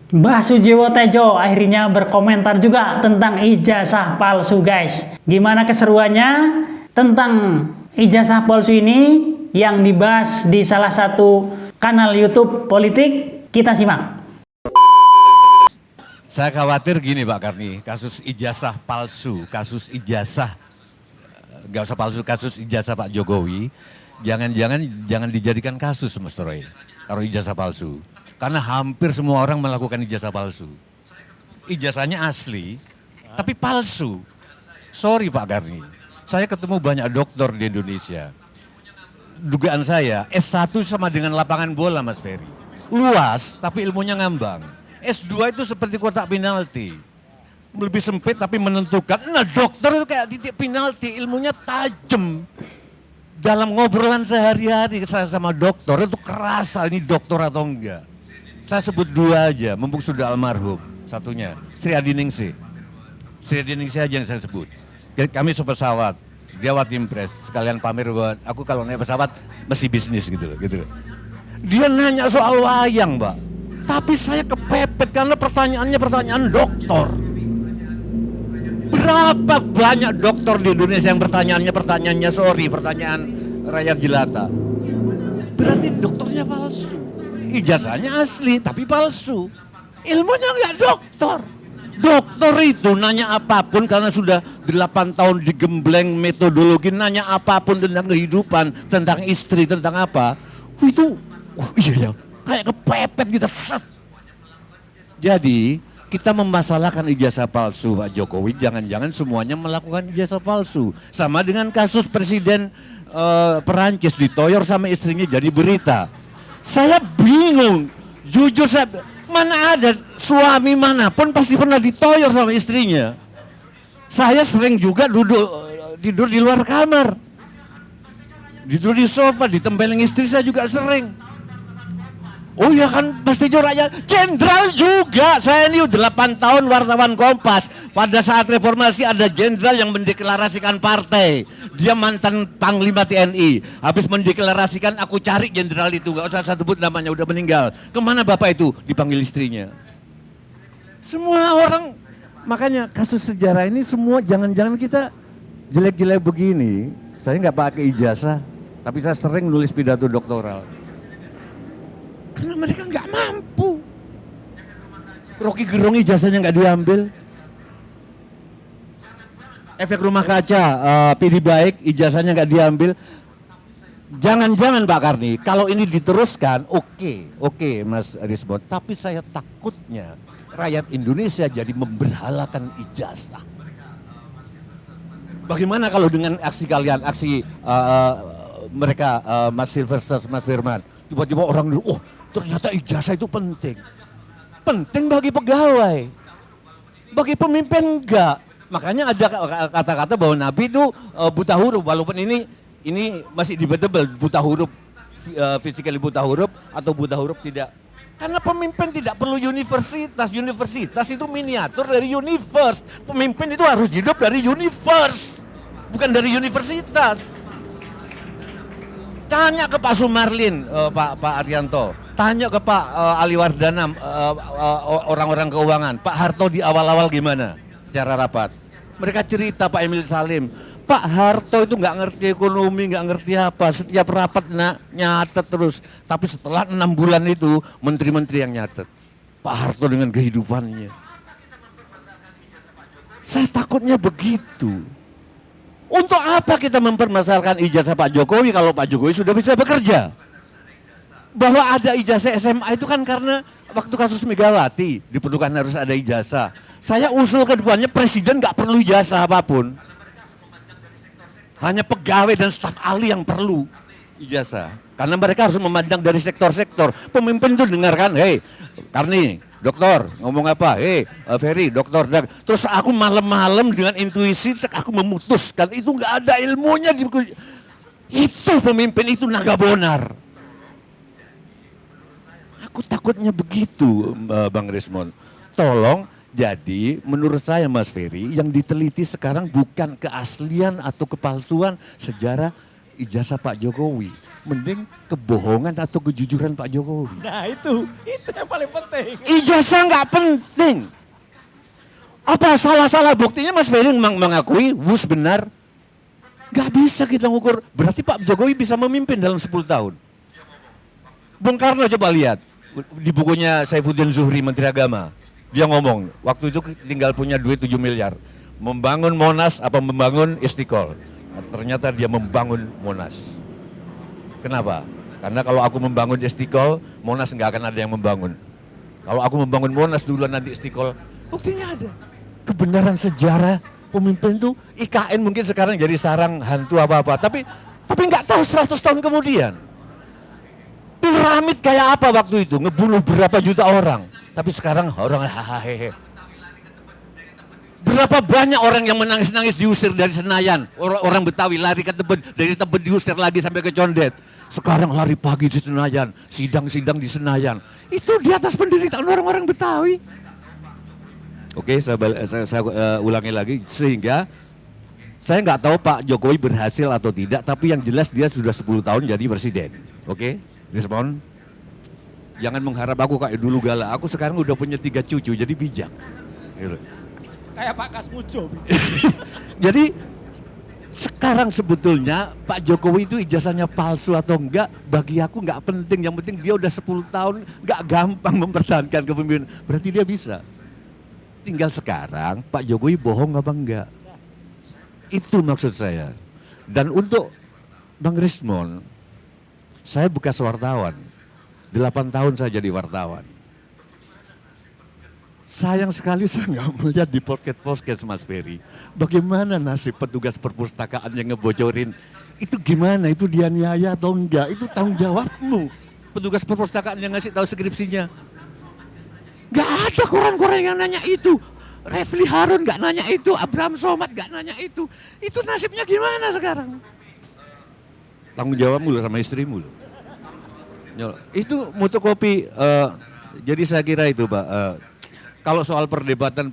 Mbah Sujiwo Tejo akhirnya berkomentar juga tentang ijazah palsu guys. Gimana keseruannya tentang ijazah palsu ini yang dibahas di salah satu kanal YouTube politik? Kita simak. Saya khawatir gini Pak Karni, kasus ijazah palsu, kasus ijazah, nggak usah palsu, kasus ijazah Pak Jokowi, jangan dijadikan kasus Mas Troy, kalau ijazah palsu. Karena hampir semua orang melakukan ijazah palsu. Ijazahnya asli, tapi palsu. Sorry Pak Karni, saya ketemu banyak dokter di Indonesia. Dugaan saya, S1 sama dengan lapangan bola Mas Ferry. Luas, tapi ilmunya ngambang. S2 itu seperti kotak penalti. Lebih sempit tapi menentukan. Nah dokter itu kayak titik penalti, ilmunya tajam. Dalam ngobrolan sehari-hari saya sama dokter itu kerasa ini dokter atau enggak. Saya sebut dua aja, mumpung sudah almarhum. Satunya, Sri Adiningsih. Sri Adiningsih aja yang saya sebut. Kami sepesawat, dia Watim Press, sekalian pamer buat aku kalau naik pesawat mesti bisnis gitu loh. Dia nanya soal wayang Mbak, tapi saya kepepet karena pertanyaannya pertanyaan dokter. Berapa banyak dokter di Indonesia yang pertanyaannya pertanyaan rakyat jelata. Berarti dokternya palsu. Ijazahnya asli tapi palsu. Ilmunya nggak dokter. Dokter itu nanya apapun karena sudah 8 tahun digembleng metodologi, nanya apapun tentang kehidupan, tentang istri, tentang apa. Itu, iya ya, kayak kepepet gitu. Jadi kita memasalahkan ijazah palsu Pak Jokowi, jangan-jangan semuanya melakukan ijazah palsu. Sama dengan kasus Presiden Perancis ditoyor sama istrinya jadi berita. Saya bingung, jujur mana ada suami manapun pasti pernah ditoyor sama istrinya. Saya sering juga tidur di luar kamar, tidur di sofa, ditempelin istri saya juga sering. Oh ya kan pasti rakyat, jenderal juga. Saya ini 8 tahun wartawan Kompas. Pada saat reformasi ada jenderal yang mendeklarasikan partai. Dia mantan Panglima TNI. Habis mendeklarasikan aku cari jenderal itu. Gak usah saya sebut namanya, udah meninggal. Kemana bapak itu? Dipanggil istrinya. Semua orang, makanya kasus sejarah ini semua jangan-jangan kita jelek-jelek begini. Saya nggak pakai ijazah, tapi saya sering nulis pidato doktoral. Karena mereka nggak mampu. Rocky Gerung ijazahnya nggak diambil. Efek rumah kaca, pilih baik ijazahnya nggak diambil. Jangan-jangan Pak Karni, kalau ini diteruskan, oke Mas Risbon. Tapi saya takutnya rakyat Indonesia jadi memberhalakan ijazah. Bagaimana kalau dengan aksi kalian, aksi mereka, Mas Silvester, Mas Firman, tiba-tiba orang, oh ternyata ijazah itu penting. Penting bagi pegawai, bagi pemimpin enggak. Makanya ada kata-kata bahwa Nabi itu buta huruf, walaupun ini masih debatable, buta huruf, physically buta huruf atau buta huruf tidak. Karena pemimpin tidak perlu universitas, universitas itu miniatur dari universe. Pemimpin itu harus hidup dari universe, bukan dari universitas. Tanya ke Pak Sumarlin, Pak Arianto, tanya ke Pak Ali Wardana, orang-orang keuangan, Pak Harto di awal-awal gimana secara rapat. Mereka cerita Pak Emil Salim, Pak Harto itu nggak ngerti ekonomi, nggak ngerti apa, setiap rapat nyatet terus. Tapi setelah 6 bulan itu, menteri-menteri yang nyatet. Pak Harto dengan kehidupannya. Saya takutnya begitu. Untuk apa kita mempermasalahkan ijazah Pak Jokowi kalau Pak Jokowi sudah bisa bekerja? Bahwa ada ijazah SMA itu kan karena waktu kasus Megawati diperlukan harus ada ijazah. Saya usul ke depannya presiden nggak perlu ijazah apapun. Hanya pegawai dan staf ahli yang perlu ijazah. Karena mereka harus memandang dari sektor-sektor. Pemimpin itu dengarkan, hei Karni, dokter ngomong apa? Hei Ferry, dokter. Terus aku malam-malam dengan intuisi aku memutuskan. Itu nggak ada ilmunya. Itu pemimpin itu naga bonar. Aku takutnya begitu Bang Rismon. Tolong. Jadi menurut saya Mas Ferry yang diteliti sekarang bukan keaslian atau kepalsuan sejarah ijazah Pak Jokowi. Mending kebohongan atau kejujuran Pak Jokowi. Nah itu yang paling penting. Ijazah nggak penting. Apa salah-salah buktinya Mas Ferry mengakui wus benar? Nggak bisa kita ngukur. Berarti Pak Jokowi bisa memimpin dalam 10 tahun. Bung Karno coba lihat di bukunya Saifuddin Zuhri Menteri Agama. Dia ngomong waktu itu tinggal punya duit 7 miliar. Membangun Monas apa membangun Istiqlal? Nah, ternyata dia membangun Monas. Kenapa? Karena kalau aku membangun Istiqlal, Monas nggak akan ada yang membangun. Kalau aku membangun Monas duluan nanti Istiqlal, buktinya ada. Kebenaran sejarah pemimpin itu IKN mungkin sekarang jadi sarang hantu apa-apa, tapi nggak tahu 100 tahun kemudian. Piramid kayak apa waktu itu, ngebunuh berapa juta orang, tapi sekarang orang hahaha. Berapa banyak orang yang menangis-nangis diusir dari Senayan, orang Betawi lari ke Tebet, dari Tebet diusir lagi sampai ke Condet. Sekarang lari pagi di Senayan, sidang-sidang di Senayan. Itu di atas penderitaan orang-orang Betawi. Oke, saya ulangi lagi, sehingga saya nggak tahu Pak Jokowi berhasil atau tidak, tapi yang jelas dia sudah 10 tahun jadi presiden. Oke, respon. Jangan mengharap aku kayak dulu galak, aku sekarang udah punya 3 cucu, jadi bijak. Gitu. Kayak Pak Kasmujo. Jadi sekarang sebetulnya Pak Jokowi itu ijazahnya palsu atau enggak, bagi aku enggak penting. Yang penting dia udah 10 tahun enggak gampang mempertahankan kepemimpinan. Berarti dia bisa. Tinggal sekarang Pak Jokowi bohong apa enggak. Itu maksud saya. Dan untuk Bang Rismon, saya bekas wartawan. 8 tahun saya jadi wartawan. Sayang sekali saya nggak melihat di podcast Mas Ferry. Bagaimana nasib petugas perpustakaan yang ngebocorin? Itu gimana? Itu dianiaya atau enggak? Itu tanggung jawabmu. Petugas perpustakaan yang ngasih tahu skripsinya. Nggak ada koran-koran yang nanya itu. Refli Harun nggak nanya itu. Abraham Somad nggak nanya itu. Itu nasibnya gimana sekarang? Tanggung jawabmu loh sama istrimu loh. Itu fotokopi. Jadi saya kira itu Pak. Kalau soal perdebatan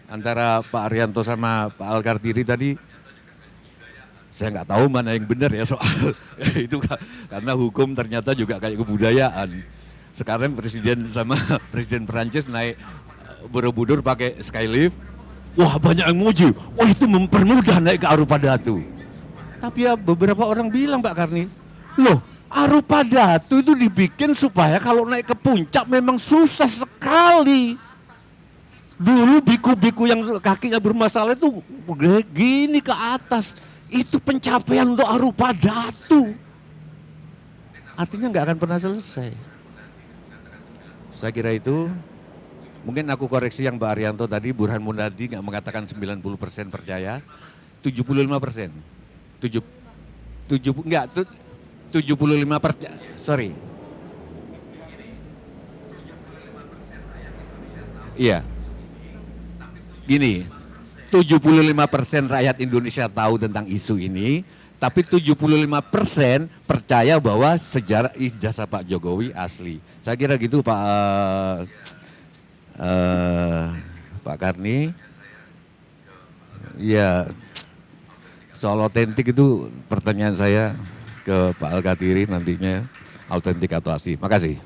antara Pak Arianto sama Pak Al-Kartiri tadi, saya nggak tahu mana yang benar ya soal itu, karena hukum ternyata juga kayak kebudayaan. Sekarang presiden sama presiden Perancis naik Borobudur pakai skylift, wah banyak yang muji, wah itu mempermudah naik ke Arupadatu. Tapi ya beberapa orang bilang Pak Karni, loh Arupadatu itu dibikin supaya kalau naik ke puncak memang susah sekali. Dulu biku-biku yang kakinya bermasalah itu gini ke atas. Itu pencapaian untuk Arupadatu. Artinya nggak akan pernah selesai. Saya kira itu. Mungkin aku koreksi yang Pak Arianto tadi, Burhan Munadi nggak mengatakan 90% percaya. 75%. 75%, sorry. Iya. Gini, 75% rakyat Indonesia tahu tentang isu ini, tapi 75% percaya bahwa sejarah ijazah Pak Jokowi asli. Saya kira gitu Pak Karni. Ya, soal otentik itu pertanyaan saya ke Pak Al-Kartiri nantinya, autentik atau asli. Makasih.